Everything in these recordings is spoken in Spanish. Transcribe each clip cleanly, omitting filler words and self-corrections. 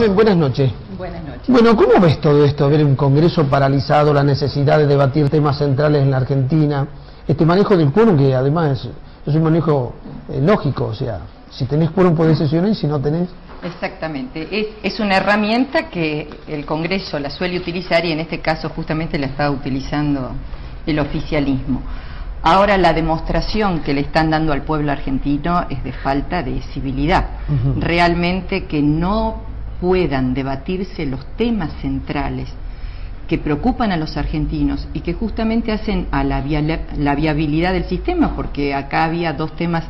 Carmen, buenas noches. Buenas noches. Bueno, ¿cómo ves todo esto? Ver un Congreso paralizado, la necesidad de debatir temas centrales en la Argentina, este manejo del quórum, que además es un manejo lógico, o sea, si tenés quórum podés sesionar y si no tenés... Exactamente, es una herramienta que el Congreso la suele utilizar y en este caso justamente la está utilizando el oficialismo. Ahora la demostración que le están dando al pueblo argentino es de falta de civilidad. Realmente que no puedan debatirse los temas centrales que preocupan a los argentinos y que justamente hacen a la viabilidad del sistema, porque acá había dos temas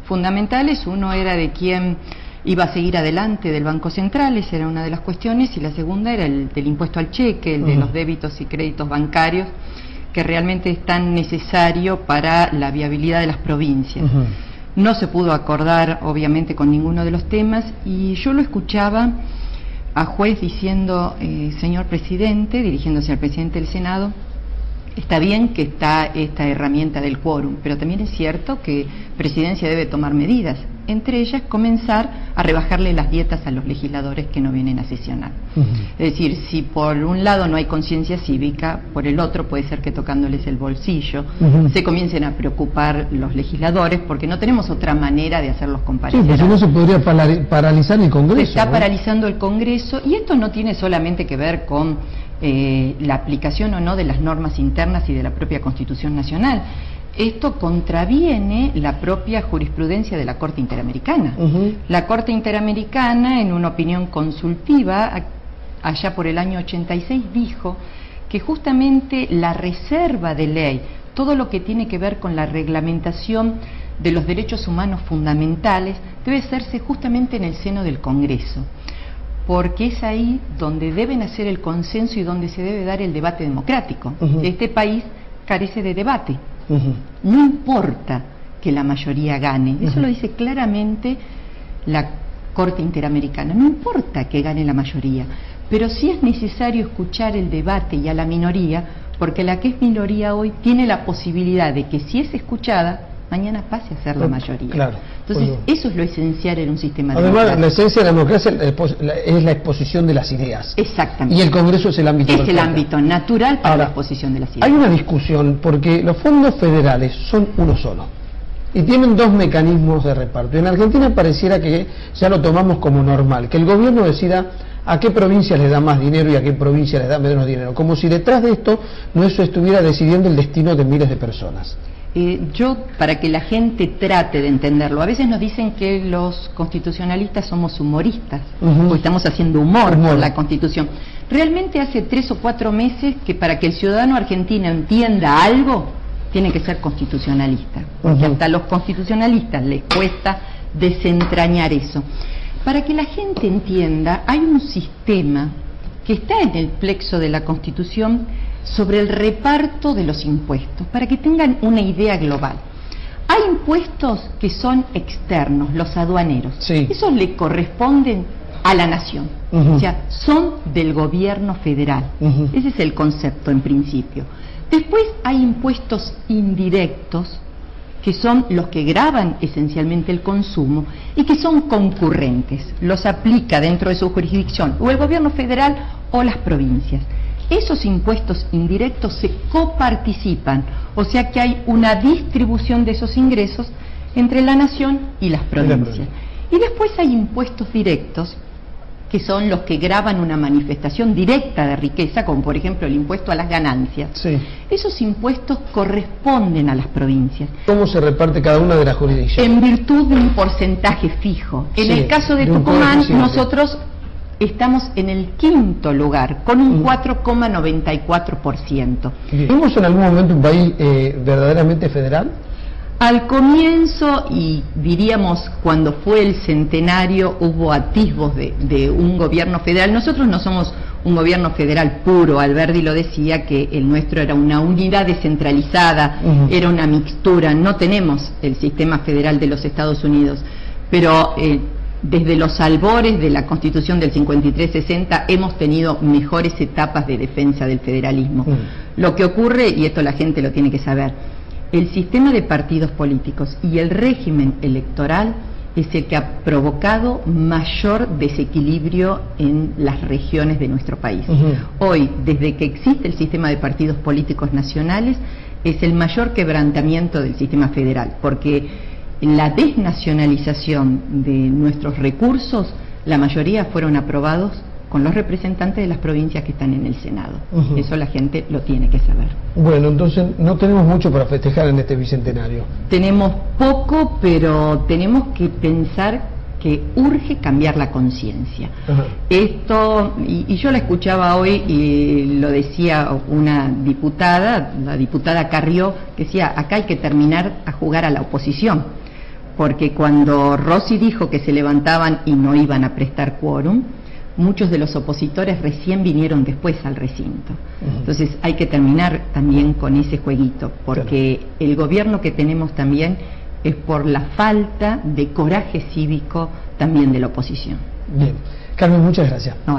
fundamentales. Uno era de quién iba a seguir adelante del Banco Central, esa era una de las cuestiones, y la segunda era el del impuesto al cheque, el de los débitos y créditos bancarios, que realmente es tan necesario para la viabilidad de las provincias. No se pudo acordar, obviamente, con ninguno de los temas, y yo lo escuchaba a Juez diciendo, señor presidente, dirigiéndose al presidente del Senado, está bien que está esta herramienta del quórum, pero también es cierto que Presidencia debe tomar medidas, entre ellas comenzar a rebajarle las dietas a los legisladores que no vienen a sesionar. Es decir, si por un lado no hay conciencia cívica, por el otro puede ser que tocándoles el bolsillo se comiencen a preocupar los legisladores, porque no tenemos otra manera de hacerlos comparecer. Sí, porque si no se podría paralizar el Congreso. Se está paralizando el Congreso, y esto no tiene solamente que ver con la aplicación o no de las normas internas y de la propia Constitución Nacional. Esto contraviene la propia jurisprudencia de la Corte Interamericana. La Corte Interamericana, en una opinión consultiva, allá por el año 86, dijo que justamente la reserva de ley, todo lo que tiene que ver con la reglamentación de los derechos humanos fundamentales, debe hacerse justamente en el seno del Congreso, porque es ahí donde deben hacer el consenso y donde se debe dar el debate democrático. Este país carece de debate. No importa que la mayoría gane, eso lo dice claramente la Corte Interamericana, no importa que gane la mayoría, pero sí es necesario escuchar el debate y a la minoría, porque la que es minoría hoy tiene la posibilidad de que, si es escuchada, mañana pase a ser la mayoría. Claro. Entonces, eso es lo esencial en un sistema democrático. Además, la esencia de la democracia es la exposición de las ideas. Exactamente. Y el Congreso es el ámbito Es el ámbito natural para la exposición de las ideas. Hay una discusión, porque los fondos federales son uno solo y tienen dos mecanismos de reparto. En Argentina pareciera que ya lo tomamos como normal, que el gobierno decida a qué provincias le da más dinero y a qué provincias le da menos dinero, como si detrás de esto no eso estuviera decidiendo el destino de miles de personas. Yo, para que la gente trate de entenderlo, a veces nos dicen que los constitucionalistas somos humoristas, o estamos haciendo humor con la Constitución. Realmente hace 3 o 4 meses que para que el ciudadano argentino entienda algo, tiene que ser constitucionalista, porque hasta a los constitucionalistas les cuesta desentrañar eso. Para que la gente entienda, hay un sistema que está en el plexo de la Constitución sobre el reparto de los impuestos, para que tengan una idea global. Hay impuestos que son externos, los aduaneros, esos le corresponden a la nación, o sea, son del gobierno federal, ese es el concepto en principio. Después hay impuestos indirectos, que son los que gravan esencialmente el consumo y que son concurrentes, los aplica dentro de su jurisdicción o el gobierno federal o las provincias. Esos impuestos indirectos se coparticipan, o sea que hay una distribución de esos ingresos entre la nación y las provincias. Y después hay impuestos directos, que son los que gravan una manifestación directa de riqueza, como por ejemplo el impuesto a las ganancias. Esos impuestos corresponden a las provincias. ¿Cómo se reparte cada una de las jurisdicciones? En virtud de un porcentaje fijo. En el caso de Tucumán, nosotros estamos en el 5º lugar, con un 4,94%. ¿Vimos en algún momento un país verdaderamente federal? Al comienzo, y diríamos cuando fue el centenario, hubo atisbos de un gobierno federal. Nosotros no somos un gobierno federal puro. Alberdi lo decía, que el nuestro era una unidad descentralizada, era una mixtura. No tenemos el sistema federal de los Estados Unidos, pero desde los albores de la Constitución del 53-60 hemos tenido mejores etapas de defensa del federalismo. Lo que ocurre, y esto la gente lo tiene que saber, el sistema de partidos políticos y el régimen electoral es el que ha provocado mayor desequilibrio en las regiones de nuestro país. Hoy, desde que existe el sistema de partidos políticos nacionales, es el mayor quebrantamiento del sistema federal, porque la desnacionalización de nuestros recursos, la mayoría fueron aprobados con los representantes de las provincias que están en el Senado. Eso la gente lo tiene que saber. Bueno, entonces no tenemos mucho para festejar en este bicentenario. Tenemos poco, pero tenemos que pensar que urge cambiar la conciencia. Esto, y yo la escuchaba hoy y lo decía una diputada, la diputada Carrió, que decía, acá hay que terminar a jugar a la oposición, porque cuando Rossi dijo que se levantaban y no iban a prestar quórum, muchos de los opositores recién vinieron después al recinto. Entonces hay que terminar también con ese jueguito, porque el gobierno que tenemos también es por la falta de coraje cívico también de la oposición. Bien. Carmen, muchas gracias. No.